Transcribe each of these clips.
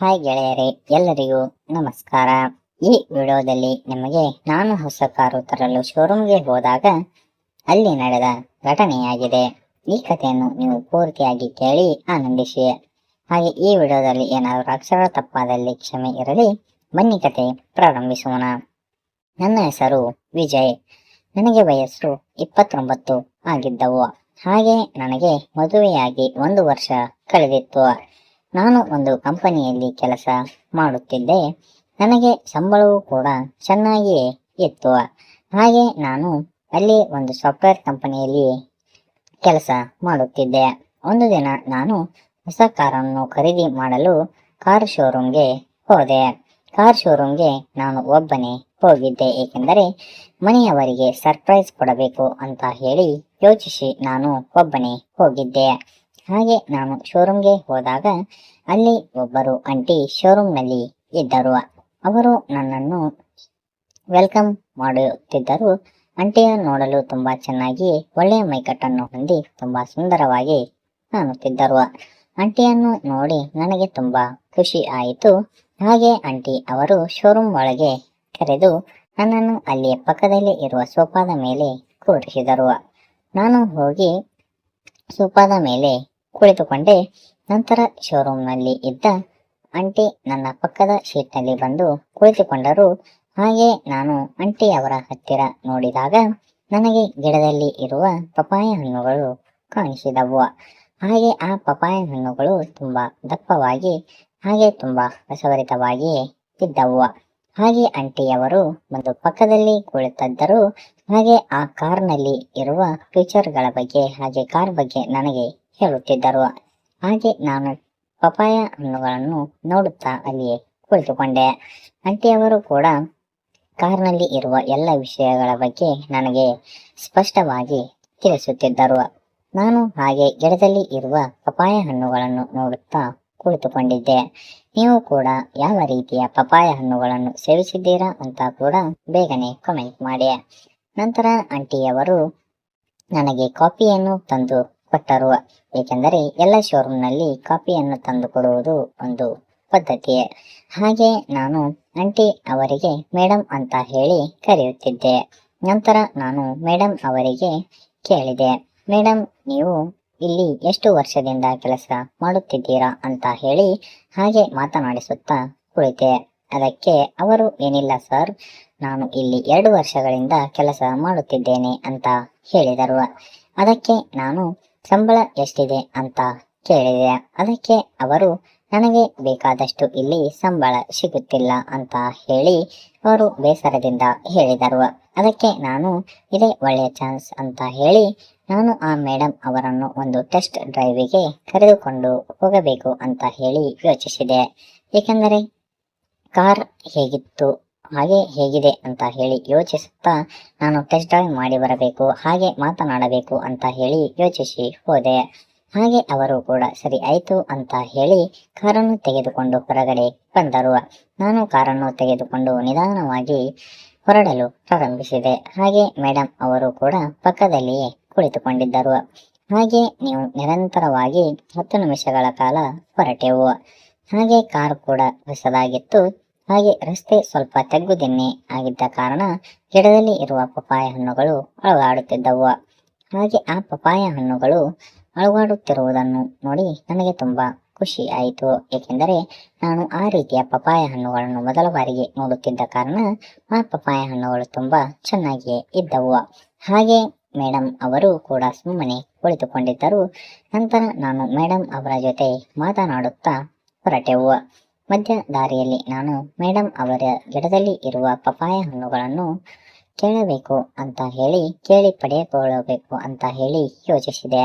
Hi ಗೆಳೆಯರೇ, ಎಲ್ಲರಿಗೂ ನಮಸ್ಕಾರ. ಈ ವಿಡಿಯೋದಲ್ಲಿ ನಿಮಗೆ ನಾನು ಹೊಸ ಕಾರು ತರಲು ಶೋರೂಮ್ಗೆ ಹೋದಾಗ ಅಲ್ಲಿ ನಡೆದ ಘಟನೆಯಾಗಿದೆ. ಈ ಕಥೆಯನ್ನು ನೀವು ಪೂರ್ತಿಯಾಗಿ ಕೇಳಿ ಆನಂದಿಸಿ. ಹಾಗೆ ಈ ವಿಡಿಯೋದಲ್ಲಿ ಏನಾದರೂ ಅಕ್ಷರ ತಪ್ಪಾದಲ್ಲಿ ಕ್ಷಮೆ ಇರಲಿ. ಬನ್ನಿ ಕತೆ ಪ್ರಾರಂಭಿಸೋಣ. ನನ್ನ ಹೆಸರು ವಿಜಯ್. ನನಗೆ ವಯಸ್ಸು 29 ಆಗಿದ್ದವು. ಹಾಗೆ ನನಗೆ ಮದುವೆಯಾಗಿ 1 ವರ್ಷ ಕಳೆದಿತ್ತು. ನಾನು ಒಂದು ಕಂಪನಿಯಲ್ಲಿ ಕೆಲಸ ಮಾಡುತ್ತಿದ್ದೆ. ನನಗೆ ಸಂಬಳವೂ ಕೂಡ ಚೆನ್ನಾಗಿಯೇ ಇತ್ತು. ಹಾಗೆ ನಾನು ಅಲ್ಲಿ ಒಂದು ಸಾಫ್ಟ್ವೇರ್ ಕಂಪನಿಯಲ್ಲಿ ಕೆಲಸ ಮಾಡುತ್ತಿದ್ದೆ. ಒಂದು ದಿನ ನಾನು ಹೊಸ ಕಾರನ್ನು ಖರೀದಿ ಮಾಡಲು ಕಾರ್ ಶೋರೂಮ್ಗೆ ಹೋದೆ. ಕಾರ್ ಶೋರೂಮ್ಗೆ ನಾನು ಒಬ್ಬನೇ ಹೋಗಿದ್ದೆ, ಏಕೆಂದರೆ ಮನೆಯವರಿಗೆ ಸರ್ಪ್ರೈಸ್ ಕೊಡಬೇಕು ಅಂತ ಹೇಳಿ ಯೋಚಿಸಿ ನಾನು ಒಬ್ಬನೇ ಹೋಗಿದ್ದೆ. ಹಾಗೆ ನಾನು ಶೋರೂಮ್ಗೆ ಹೋದಾಗ ಅಲ್ಲಿ ಒಬ್ಬರು ಆಂಟಿ ಶೋರೂಮ್ನಲ್ಲಿ ಇದ್ದರು. ಅವರು ನನ್ನನ್ನು ವೆಲ್ಕಮ್ ಮಾಡುತ್ತಿದ್ದರು. ಆಂಟಿಯ ನೋಡಲು ತುಂಬಾ ಚೆನ್ನಾಗಿ ಒಳ್ಳೆಯ ಮೈಕಟ್ಟನ್ನು ಹೊಂದಿ ತುಂಬಾ ಸುಂದರವಾಗಿ ಕಾಣುತ್ತಿದ್ದರು. ಆಂಟಿಯನ್ನು ನೋಡಿ ನನಗೆ ತುಂಬಾ ಖುಷಿ ಆಯಿತು. ಹಾಗೆ ಆಂಟಿ ಅವರು ಶೋರೂಮ್ ಒಳಗೆ ಕರೆದು ನನ್ನನ್ನು ಅಲ್ಲಿ ಪಕ್ಕದಲ್ಲಿ ಇರುವ ಸೋಫಾದ ಮೇಲೆ ಕೂರಿಸಿದರು. ನಾನು ಹೋಗಿ ಸೋಫಾದ ಮೇಲೆ ಕುಳಿತುಕೊಂಡೆ. ನಂತರ ಶೋರೂಮ್ನಲ್ಲಿ ಇದ್ದ ಆಂಟಿ ನನ್ನ ಪಕ್ಕದ ಸೀಟ್ನಲ್ಲಿ ಬಂದು ಕುಳಿತುಕೊಂಡರು. ಹಾಗೆ ನಾನು ಆಂಟಿ ಅವರ ಹತ್ತಿರ ನೋಡಿದಾಗ ನನಗೆ ಗಿಡದಲ್ಲಿ ಇರುವ ಪಪಾಯ ಹಣ್ಣುಗಳು ಕಾಣಿಸಿದವು. ಹಾಗೆ ಆ ಪಪಾಯ ಹಣ್ಣುಗಳು ತುಂಬಾ ದಪ್ಪವಾಗಿ ಹಾಗೆ ತುಂಬಾ ರಸಭರಿತವಾಗಿಯೇ ಇದ್ದವು. ಹಾಗೆ ಆಂಟಿಯವರು ಬಂದು ಪಕ್ಕದಲ್ಲಿ ಕುಳಿತಿದ್ದರು. ಹಾಗೆ ಆ ಕಾರ್ನಲ್ಲಿ ಇರುವ ಫೀಚರ್ಗಳ ಬಗ್ಗೆ ಹಾಗೆ ಕಾರ್ ಬಗ್ಗೆ ನನಗೆ ಹೇಳುತ್ತಿದ್ದರು. ಹಾಗೆ ನಾನು ಪಪಾಯ ಹಣ್ಣುಗಳನ್ನು ನೋಡುತ್ತಾ ಅಲ್ಲಿಯೇ ಕುಳಿತುಕೊಂಡೆ. ಆಂಟಿಯವರು ಕೂಡ ಕಾರ್ನಲ್ಲಿ ಇರುವ ಎಲ್ಲ ವಿಷಯಗಳ ಬಗ್ಗೆ ನನಗೆ ಸ್ಪಷ್ಟವಾಗಿ ತಿಳಿಸುತ್ತಿದ್ದರು. ನಾನು ಹಾಗೆ ಗಿಡದಲ್ಲಿ ಇರುವ ಪಪಾಯ ಹಣ್ಣುಗಳನ್ನು ನೋಡುತ್ತಾ ಕುಳಿತುಕೊಂಡಿದ್ದೆ. ನೀವು ಕೂಡ ಯಾವ ರೀತಿಯ ಪಪಾಯ ಹಣ್ಣುಗಳನ್ನು ಸೇವಿಸಿದ್ದೀರಾ ಅಂತ ಕೂಡ ಬೇಗನೆ ಕಮೆಂಟ್ ಮಾಡಿ. ನಂತರ ಆಂಟಿಯವರು ನನಗೆ ಕಾಫಿಯನ್ನು ತಂದು ಕೊಟ್ಟರು. ಏಕೆಂದರೆ ಎಲ್ಲ ಶೋರೂಮ್ನಲ್ಲಿ ಕಾಫಿಯನ್ನು ತಂದು ಕೊಡುವುದು ಒಂದು ಪದ್ಧತಿಯೇ. ಹಾಗೆ ನಾನು ಆಂಟಿ ಅವರಿಗೆ ಮೇಡಮ್ ಅಂತ ಹೇಳಿ ಕರೆಯುತ್ತಿದ್ದೆ. ನಂತರ ನಾನು ಮೇಡಮ್ ಅವರಿಗೆ ಕೇಳಿದೆ, ಮೇಡಮ್ ನೀವು ಇಲ್ಲಿ ಎಷ್ಟು ವರ್ಷದಿಂದ ಕೆಲಸ ಮಾಡುತ್ತಿದ್ದೀರಾ ಅಂತ ಹೇಳಿ ಹಾಗೆ ಮಾತನಾಡಿಸುತ್ತಾ ಕುಳಿತೆ. ಅದಕ್ಕೆ ಅವರು ಏನಿಲ್ಲ ಸರ್, ನಾನು ಇಲ್ಲಿ 2 ವರ್ಷಗಳಿಂದ ಕೆಲಸ ಮಾಡುತ್ತಿದ್ದೇನೆ ಅಂತ ಹೇಳಿದರು. ಅದಕ್ಕೆ ನಾನು ಸಂಬಳ ಎಷ್ಟಿದೆ ಅಂತ ಕೇಳಿದೆ. ಅದಕ್ಕೆ ಅವರು ನನಗೆ ಬೇಕಾದಷ್ಟು ಇಲ್ಲಿ ಸಂಬಳ ಸಿಗುತ್ತಿಲ್ಲ ಅಂತ ಹೇಳಿ ಅವರು ಬೇಸರದಿಂದ ಹೇಳಿದರು. ಅದಕ್ಕೆ ನಾನು ಇದೇ ಒಳ್ಳೆಯ ಚಾನ್ಸ್ ಅಂತ ಹೇಳಿ ನಾನು ಆ ಮೇಡಮ್ ಅವರನ್ನು ಒಂದು ಟೆಸ್ಟ್ ಡ್ರೈವಿಗೆ ಕರೆದುಕೊಂಡು ಹೋಗಬೇಕು ಅಂತ ಹೇಳಿ ಯೋಚಿಸಿದೆ. ಏಕೆಂದರೆ ಕಾರ್ ಹೇಗಿತ್ತು ಹಾಗೆ ಹೇಗಿದೆ ಅಂತ ಹೇಳಿ ಯೋಚಿಸುತ್ತಾ ನಾನು ಟೆಸ್ಟ್ ಡ್ರೈವ್ ಮಾಡಿ ಬರಬೇಕು, ಹಾಗೆ ಮಾತನಾಡಬೇಕು ಅಂತ ಹೇಳಿ ಯೋಚಿಸಿ ಹೋದೆ. ಹಾಗೆ ಅವರು ಕೂಡ ಸರಿ ಆಯ್ತು ಅಂತ ಹೇಳಿ ಕಾರನ್ನು ತೆಗೆದುಕೊಂಡು ಹೊರಗಡೆ ಬಂದರು. ನಾನು ಕಾರನ್ನು ತೆಗೆದುಕೊಂಡು ನಿಧಾನವಾಗಿ ಹೊರಡಲು ಪ್ರಾರಂಭಿಸಿದೆ. ಹಾಗೆ ಮೇಡಮ್ ಅವರು ಕೂಡ ಪಕ್ಕದಲ್ಲಿಯೇ ಕುಳಿತುಕೊಂಡಿದ್ದರು. ಹಾಗೆ ನೀವು ನಿರಂತರವಾಗಿ 10 ನಿಮಿಷಗಳ ಕಾಲ ಹೊರಟೆವು. ಹಾಗೆ ಕಾರ್ ಕೂಡ ಹೊಸದಾಗಿತ್ತು. ಹಾಗೆ ರಸ್ತೆ ಸ್ವಲ್ಪ ತಗ್ಗುದಿನ್ನೆ ಆಗಿದ್ದ ಕಾರಣ ಗಿಡದಲ್ಲಿ ಇರುವ ಪಪಾಯ ಹಣ್ಣುಗಳು ಅಳಗಾಡುತ್ತಿದ್ದವು. ಹಾಗೆ ಆ ಪಪಾಯ ಹಣ್ಣುಗಳು ಅಳಗಾಡುತ್ತಿರುವುದನ್ನು ನೋಡಿ ನನಗೆ ತುಂಬಾ ಖುಷಿ ಆಯಿತು. ಏಕೆಂದರೆ ನಾನು ಆ ರೀತಿಯ ಪಪಾಯ ಹಣ್ಣುಗಳನ್ನು ಮೊದಲ ಬಾರಿಗೆ ನೋಡುತ್ತಿದ್ದ ಕಾರಣ ಆ ಪಪಾಯ ಹಣ್ಣುಗಳು ತುಂಬಾ ಚೆನ್ನಾಗಿಯೇ ಇದ್ದವು. ಹಾಗೆ ಮೇಡಮ್ ಅವರು ಕೂಡ ಸುಮ್ಮನೆ ಕುಳಿತುಕೊಂಡಿದ್ದರು. ನಂತರ ನಾನು ಮೇಡಮ್ ಅವರ ಜೊತೆ ಮಾತನಾಡುತ್ತಾ ಹೊರಟೆವು. ಮಧ್ಯ ದಾರಿಯಲ್ಲಿ ನಾನು ಮೇಡಮ್ ಅವರ ಗಿಡದಲ್ಲಿ ಇರುವ ಪಪಾಯ ಹಣ್ಣುಗಳನ್ನು ಕೇಳಬೇಕು ಅಂತ ಹೇಳಿ ಕೇಳಿ ಪಡೆದುಕೊಳ್ಳಬೇಕು ಅಂತ ಹೇಳಿ ಯೋಚಿಸಿದೆ.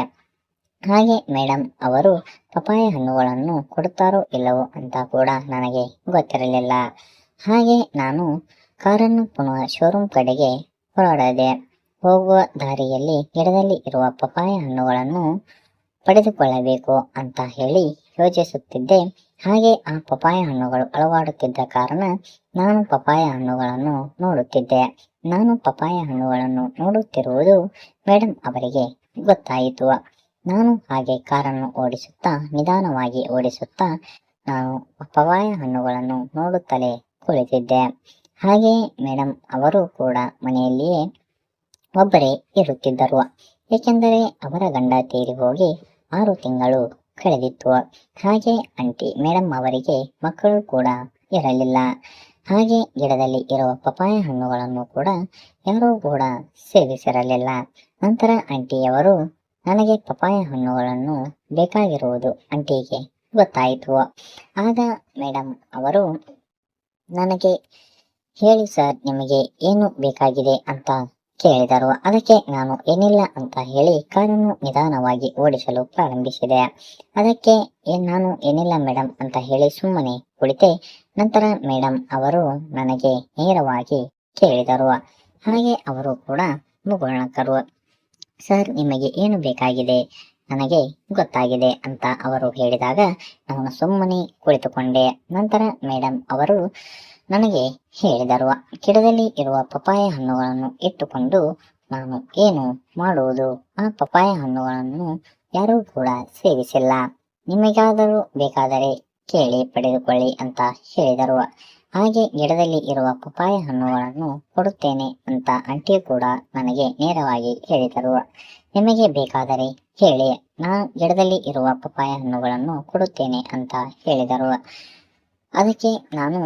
ಹಾಗೆ ಮೇಡಮ್ ಅವರು ಪಪಾಯ ಹಣ್ಣುಗಳನ್ನು ಕೊಡುತ್ತಾರೋ ಇಲ್ಲವೋ ಅಂತ ಕೂಡ ನನಗೆ ಗೊತ್ತಿರಲಿಲ್ಲ. ಹಾಗೆ ನಾನು ಕಾರನ್ನು ಪುನಃ ಶೋರೂಮ್ ಕಡೆಗೆ ಹೊರಡದೆ. ಹೋಗುವ ದಾರಿಯಲ್ಲಿ ಗಿಡದಲ್ಲಿ ಇರುವ ಪಪಾಯ ಹಣ್ಣುಗಳನ್ನು ಪಡೆದುಕೊಳ್ಳಬೇಕು ಅಂತ ಹೇಳಿ ಯೋಚಿಸುತ್ತಿದ್ದೆ. ಹಾಗೆ ಆ ಪಪಾಯ ಹಣ್ಣುಗಳು ಅಳವಾಡುತ್ತಿದ್ದ ಕಾರಣ ನಾನು ಪಪಾಯ ಹಣ್ಣುಗಳನ್ನು ನೋಡುತ್ತಿದ್ದೆ. ನಾನು ಪಪಾಯ ಹಣ್ಣುಗಳನ್ನು ನೋಡುತ್ತಿರುವುದು ಮೇಡಮ್ ಅವರಿಗೆ ಗೊತ್ತಾಯಿತು. ನಾನು ಹಾಗೆ ಕಾರನ್ನು ಓಡಿಸುತ್ತಾ ನಿಧಾನವಾಗಿ ಓಡಿಸುತ್ತಾ ನಾನು ಪಪಾಯ ಹಣ್ಣುಗಳನ್ನು ನೋಡುತ್ತಲೇ ಕುಳಿತಿದ್ದೆ. ಹಾಗೆ ಮೇಡಮ್ ಅವರು ಕೂಡ ಮನೆಯಲ್ಲಿಯೇ ಒಬ್ಬರೇ ಇರುತ್ತಿದ್ದರು. ಏಕೆಂದರೆ ಅವರ ಗಂಡ ತೀರಿ ಹೋಗಿ 6 ತಿಂಗಳು ಕಳೆದಿತ್ತು. ಹಾಗೆ ಆಂಟಿ ಮೇಡಮ್ ಅವರಿಗೆ ಮಕ್ಕಳು ಕೂಡ ಇರಲಿಲ್ಲ. ಹಾಗೆ ಗಿಡದಲ್ಲಿ ಇರುವ ಪಪಾಯ ಹಣ್ಣುಗಳನ್ನು ಕೂಡ ಯಾರೂ ಕೂಡ ಸೇವಿಸಿರಲಿಲ್ಲ. ನಂತರ ಆಂಟಿಯವರು ನನಗೆ ಪಪಾಯ ಹಣ್ಣುಗಳನ್ನು ಬೇಕಾಗಿರುವುದು ಆಂಟಿಗೆ ಗೊತ್ತಾಯಿತು. ಆಗ ಮೇಡಮ್ ಅವರು ನನಗೆ ಹೇಳಿ ಸರ್, ನಿಮಗೆ ಏನು ಬೇಕಾಗಿದೆ ಅಂತ ಕೇಳಿದರು. ಅದಕ್ಕೆ ನಾನು ಏನಿಲ್ಲ ಅಂತ ಹೇಳಿ ಕಾರನ್ನು ನಿಧಾನವಾಗಿ ಓಡಿಸಲು ಪ್ರಾರಂಭಿಸಿದೆ. ಅದಕ್ಕೆ ನಾನು ಏನಿಲ್ಲ ಮೇಡಮ್ ಅಂತ ಹೇಳಿ ಸುಮ್ಮನೆ ಕುಳಿತೆ. ನಂತರ ಮೇಡಮ್ ಅವರು ನನಗೆ ನೇರವಾಗಿ ಕೇಳಿದರು. ಹಾಗೆ ಅವರು ಕೂಡ ಮುಗುಳ್ನಕ್ಕರು. ಸರ್, ನಿಮಗೆ ಏನು ಬೇಕಾಗಿದೆ ನನಗೆ ಗೊತ್ತಾಗಿದೆ ಅಂತ ಅವರು ಹೇಳಿದಾಗ ನಾನು ಸುಮ್ಮನೆ ಕುಳಿತುಕೊಂಡೆ. ನಂತರ ಮೇಡಮ್ ಅವರು ನನಗೆ ಹೇಳಿದರು, ಗಿಡದಲ್ಲಿ ಇರುವ ಪಪಾಯ ಹಣ್ಣುಗಳನ್ನು ಇಟ್ಟುಕೊಂಡು ನಾನು ಏನು ಮಾಡುವುದು? ಆ ಪಪಾಯ ಹಣ್ಣುಗಳನ್ನು ಯಾರೂ ಕೂಡ ಸೇವಿಸಿಲ್ಲ. ನಿಮಗಾದರೂ ಬೇಕಾದರೆ ಕೇಳಿ ಪಡೆದುಕೊಳ್ಳಿ ಅಂತ ಹೇಳಿದರು. ಹಾಗೆ ಗಿಡದಲ್ಲಿ ಇರುವ ಪಪಾಯ ಹಣ್ಣುಗಳನ್ನು ಕೊಡುತ್ತೇನೆ ಅಂತ ಆಂಟಿ ಕೂಡ ನನಗೆ ನೇರವಾಗಿ ಹೇಳಿದರು. ನಿಮಗೆ ಬೇಕಾದರೆ ಹೇಳಿ, ಗಿಡದಲ್ಲಿ ಇರುವ ಪಪಾಯ ಹಣ್ಣುಗಳನ್ನು ಕೊಡುತ್ತೇನೆ ಅಂತ ಹೇಳಿದರು. ಅದಕ್ಕೆ ನಾನು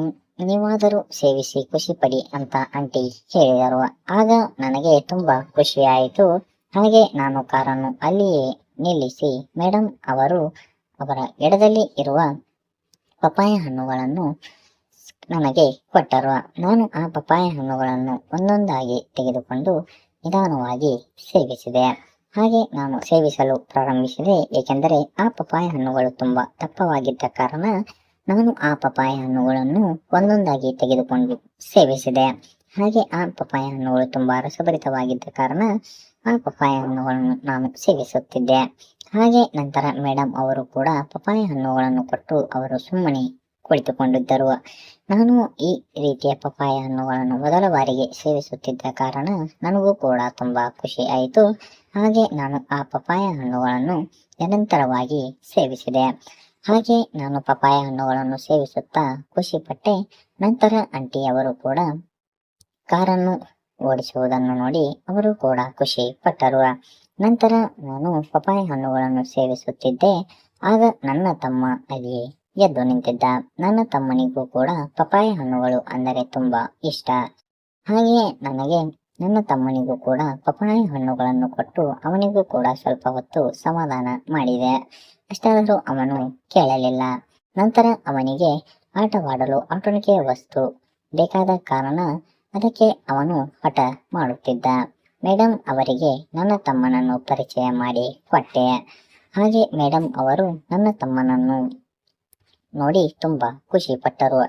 ನೀವಾದರೂ ಸೇವಿಸಿ ಖುಷಿ ಪಡಿ ಅಂತ ಆಂಟಿ ಹೇಳಿದರು. ಆಗ ನನಗೆ ತುಂಬಾ ಖುಷಿಯಾಯಿತು. ಹಾಗೆ ನಾನು ಕಾರನ್ನು ಅಲ್ಲಿಯೇ ನಿಲ್ಲಿಸಿ ಮೇಡಮ್ ಅವರು ಅವರ ಗಿಡದಲ್ಲಿ ಇರುವ ಪಪಾಯ ಹಣ್ಣುಗಳನ್ನು ನನಗೆ ಕೊಟ್ಟರು. ನಾನು ಆ ಪಪಾಯ ಹಣ್ಣುಗಳನ್ನು ಒಂದೊಂದಾಗಿ ತೆಗೆದುಕೊಂಡು ನಿಧಾನವಾಗಿ ಸೇವಿಸಿದೆ. ಹಾಗೆ ನಾನು ಸೇವಿಸಲು ಪ್ರಾರಂಭಿಸಿದೆ. ಏಕೆಂದರೆ ಆ ಪಪಾಯ ಹಣ್ಣುಗಳು ತುಂಬಾ ದಪ್ಪವಾಗಿದ್ದ ಕಾರಣ ನಾನು ಆ ಪಪಾಯ ಹಣ್ಣುಗಳನ್ನು ಒಂದೊಂದಾಗಿ ತೆಗೆದುಕೊಂಡು ಸೇವಿಸಿದೆ. ಹಾಗೆ ಆ ಪಪಾಯ ಹಣ್ಣುಗಳು ತುಂಬಾ ರಸಭರಿತವಾಗಿದ್ದ ಕಾರಣ ಆ ಪಪಾಯ ಹಣ್ಣುಗಳನ್ನು ನಾನು ಸೇವಿಸುತ್ತಿದ್ದೆ. ಹಾಗೆ ನಂತರ ಮೇಡಮ್ ಅವರು ಕೂಡ ಪಪಾಯ ಹಣ್ಣುಗಳನ್ನು ಕೊಟ್ಟು ಅವರು ಸುಮ್ಮನೆ ಕುಳಿತುಕೊಂಡಿದ್ದರು. ನಾನು ಈ ರೀತಿಯ ಪಪಾಯ ಹಣ್ಣುಗಳನ್ನು ಮೊದಲ ಬಾರಿಗೆ ಸೇವಿಸುತ್ತಿದ್ದ ಕಾರಣ ನನಗೂ ಕೂಡ ತುಂಬಾ ಖುಷಿ ಆಯಿತು. ಹಾಗೆ ನಾನು ಆ ಪಪಾಯ ಹಣ್ಣುಗಳನ್ನು ನಿರಂತರವಾಗಿ ಸೇವಿಸಿದೆ. ಹಾಗೆ ನಾನು ಪಪಾಯ ಹಣ್ಣುಗಳನ್ನು ಸೇವಿಸುತ್ತಾ ಖುಷಿ ಪಟ್ಟೆ. ನಂತರ ಆಂಟಿಯವರು ಕೂಡ ಕಾರನ್ನು ಓಡಿಸುವುದನ್ನು ನೋಡಿ ಅವರು ಕೂಡ ಖುಷಿ ಪಟ್ಟರು. ನಂತರ ನಾನು ಪಪಾಯ ಹಣ್ಣುಗಳನ್ನು ಸೇವಿಸುತ್ತಿದ್ದೆ. ಆಗ ನನ್ನ ತಮ್ಮ ಅಲ್ಲಿ ಎದ್ದು ನಿಂತಿದ್ದ. ನನ್ನ ತಮ್ಮನಿಗೂ ಕೂಡ ಪಪಾಯ ಹಣ್ಣುಗಳು ಅಂದರೆ ತುಂಬಾ ಇಷ್ಟ. ಹಾಗೆಯೇ ನನಗೆ ನನ್ನ ತಮ್ಮನಿಗೂ ಕೂಡ ಪಪಾಯ ಹಣ್ಣುಗಳನ್ನು ಕೊಟ್ಟು ಅವನಿಗೂ ಕೂಡ ಸ್ವಲ್ಪ ಹೊತ್ತು ಸಮಾಧಾನ ಮಾಡಿದೆ. ಅಷ್ಟಾದರೂ ಅವನು ಕೇಳಲಿಲ್ಲ. ನಂತರ ಅವನಿಗೆ ಆಟವಾಡಲು ಆಟೋಣಿಕೆಯ ವಸ್ತು ಬೇಕಾದ ಕಾರಣ ಅದಕ್ಕೆ ಅವನು ಹಠ ಮಾಡುತ್ತಿದ್ದ. ಮೇಡಮ್ ಅವರಿಗೆ ನನ್ನ ತಮ್ಮನನ್ನು ಪರಿಚಯ ಮಾಡಿ ಕೊಟ್ಟೆ. ಹಾಗೆ ಮೇಡಮ್ ಅವರು ನನ್ನ ತಮ್ಮನನ್ನು ನೋಡಿ ತುಂಬಾ ಖುಷಿ ಪಟ್ಟರು.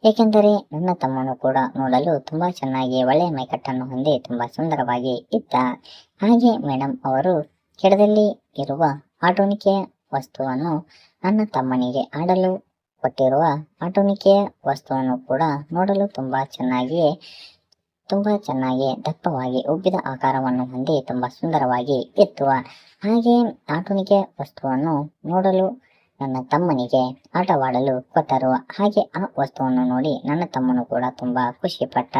ಏಕೆಂದರೆ ನನ್ನ ತಮ್ಮನು ಕೂಡ ನೋಡಲು ತುಂಬಾ ಚೆನ್ನಾಗಿ ಒಳ್ಳೆಯ ಮೈಕಟ್ಟನ್ನು ಹೊಂದಿ ತುಂಬಾ ಸುಂದರವಾಗಿ ಇದ್ದ. ಹಾಗೆ ಮೇಡಮ್ ಅವರು ಗಿಡದಲ್ಲಿ ಇರುವ ಆಟೋಣಿಕೆಯ ವಸ್ತುವನ್ನು ನನ್ನ ತಮ್ಮನಿಗೆ ಆಡಲು ಕೊಟ್ಟಿರುವ ಆಟೋಣಿಕೆಯ ವಸ್ತುವನ್ನು ಕೂಡ ನೋಡಲು ತುಂಬಾ ಚೆನ್ನಾಗಿ ದಪ್ಪವಾಗಿ ಉಬ್ಬಿದ ಆಕಾರವನ್ನು ಹೊಂದಿ ತುಂಬಾ ಸುಂದರವಾಗಿ ಇತ್ತು. ಹಾಗೆ ಆಟೋಣಿಕೆಯ ವಸ್ತುವನ್ನು ನೋಡಲು ನನ್ನ ತಮ್ಮನಿಗೆ ಆಟವಾಡಲು ಕೊಟ್ಟರು. ಹಾಗೆ ಆ ವಸ್ತುವನ್ನು ನೋಡಿ ನನ್ನ ತಮ್ಮನು ಕೂಡ ತುಂಬಾ ಖುಷಿ ಪಟ್ಟ.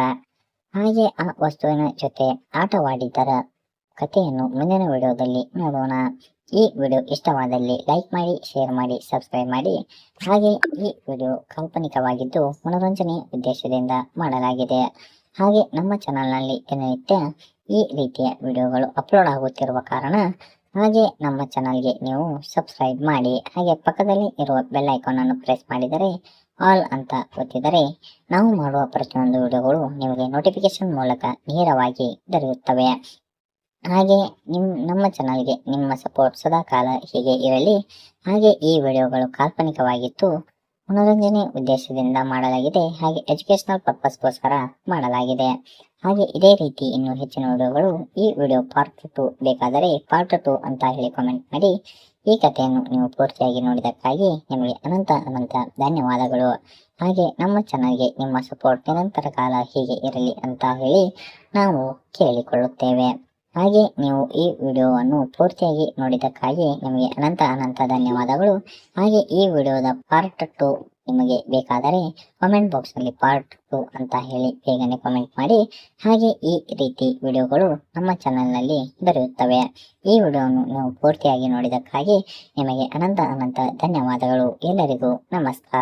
ಹಾಗೆ ಆ ವಸ್ತುವಿನ ಜೊತೆ ಆಟವಾಡಿದ್ದರ ಕಥೆಯನ್ನು ಮುಂದಿನ ವಿಡಿಯೋದಲ್ಲಿ ನೋಡೋಣ. ಈ ವಿಡಿಯೋ ಇಷ್ಟವಾದಲ್ಲಿ ಲೈಕ್ ಮಾಡಿ, ಶೇರ್ ಮಾಡಿ, ಸಬ್ಸ್ಕ್ರೈಬ್ ಮಾಡಿ. ಹಾಗೆ ಈ ವಿಡಿಯೋ ಕಾಲ್ಪನಿಕವಾಗಿದ್ದು ಮನೋರಂಜನೆ ಉದ್ದೇಶದಿಂದ ಮಾಡಲಾಗಿದೆ. ಹಾಗೆ ನಮ್ಮ ಚಾನಲ್ನಲ್ಲಿ ದಿನನಿತ್ಯ ಈ ರೀತಿಯ ವಿಡಿಯೋಗಳು ಅಪ್ಲೋಡ್ ಆಗುತ್ತಿರುವ ಕಾರಣ ಹಾಗೆ ನಮ್ಮ ಚಾನಲ್ಗೆ ನೀವು ಸಬ್ಸ್ಕ್ರೈಬ್ ಮಾಡಿ. ಹಾಗೆ ಪಕ್ಕದಲ್ಲಿ ಇರುವ ಬೆಲ್ ಐಕಾನ್ ಅನ್ನು ಪ್ರೆಸ್ ಮಾಡಿದರೆ ಆಲ್ ಅಂತ ಒತ್ತಿದರೆ ನಾವು ಮಾಡುವ ಪ್ರತಿಯೊಂದು ವಿಡಿಯೋಗಳು ನಿಮಗೆ ನೋಟಿಫಿಕೇಶನ್ ಮೂಲಕ ನೇರವಾಗಿ ದೊರೆಯುತ್ತವೆ. ಹಾಗೆ ನಮ್ಮ ಚಾನಲ್ಗೆ ನಿಮ್ಮ ಸಪೋರ್ಟ್ ಸದಾಕಾಲ ಹೀಗೆ ಇರಲಿ. ಹಾಗೆ ಈ ವಿಡಿಯೋಗಳು ಕಾಲ್ಪನಿಕವಾಗಿತ್ತು, ಮನೋರಂಜನೆ ಉದ್ದೇಶದಿಂದ ಮಾಡಲಾಗಿದೆ. ಹಾಗೆ ಎಜುಕೇಶನಲ್ ಪರ್ಪಸ್ಗೋಸ್ಕರ ಮಾಡಲಾಗಿದೆ. ಹಾಗೆ ಇದೇ ರೀತಿ ಇನ್ನೂ ಹೆಚ್ಚಿನ ವಿಡಿಯೋಗಳು, ಈ ವಿಡಿಯೋ ಪಾರ್ಟ್ 2 ಬೇಕಾದರೆ ಪಾರ್ಟ್ 2 ಅಂತ ಹೇಳಿ ಕಾಮೆಂಟ್ ಮಾಡಿ. ಈ ಕಥೆಯನ್ನು ನೀವು ಪೂರ್ತಿಯಾಗಿ ನೋಡಿದ್ದಕ್ಕಾಗಿ ನಿಮಗೆ ಅನಂತ ಧನ್ಯವಾದಗಳು. ಹಾಗೆ ನಮ್ಮ ಚಾನಲ್ಗೆ ನಿಮ್ಮ ಸಪೋರ್ಟ್ ನಿರಂತರ ಕಾಲ ಹೀಗೆ ಇರಲಿ ಅಂತ ಹೇಳಿ ನಾವು ಕೇಳಿಕೊಳ್ಳುತ್ತೇವೆ. ಹಾಗೆ ನೀವು ಈ ವಿಡಿಯೋವನ್ನು ಪೂರ್ತಿಯಾಗಿ ನೋಡಿದ್ದಕ್ಕಾಗಿ ನಿಮಗೆ ಅನಂತ ಅನಂತ ಧನ್ಯವಾದಗಳು. ಹಾಗೆ ಈ ವಿಡಿಯೋದ ಪಾರ್ಟ್ 2 ನಿಮಗೆ ಬೇಕಾದರೆ ಕಾಮೆಂಟ್ ಬಾಕ್ಸ್ನಲ್ಲಿ ಪಾರ್ಟ್ 2 ಅಂತ ಹೇಳಿ ಬೇಗನೆ ಕಾಮೆಂಟ್ ಮಾಡಿ. ಹಾಗೆ ಈ ರೀತಿ ವಿಡಿಯೋಗಳು ನಮ್ಮ ಚಾನೆಲ್ನಲ್ಲಿ ದೊರೆಯುತ್ತವೆ. ಈ ವಿಡಿಯೋವನ್ನು ನೀವು ಪೂರ್ತಿಯಾಗಿ ನೋಡಿದ್ದಕ್ಕಾಗಿ ನಿಮಗೆ ಅನಂತ ಅನಂತ ಧನ್ಯವಾದಗಳು. ಎಲ್ಲರಿಗೂ ನಮಸ್ಕಾರ.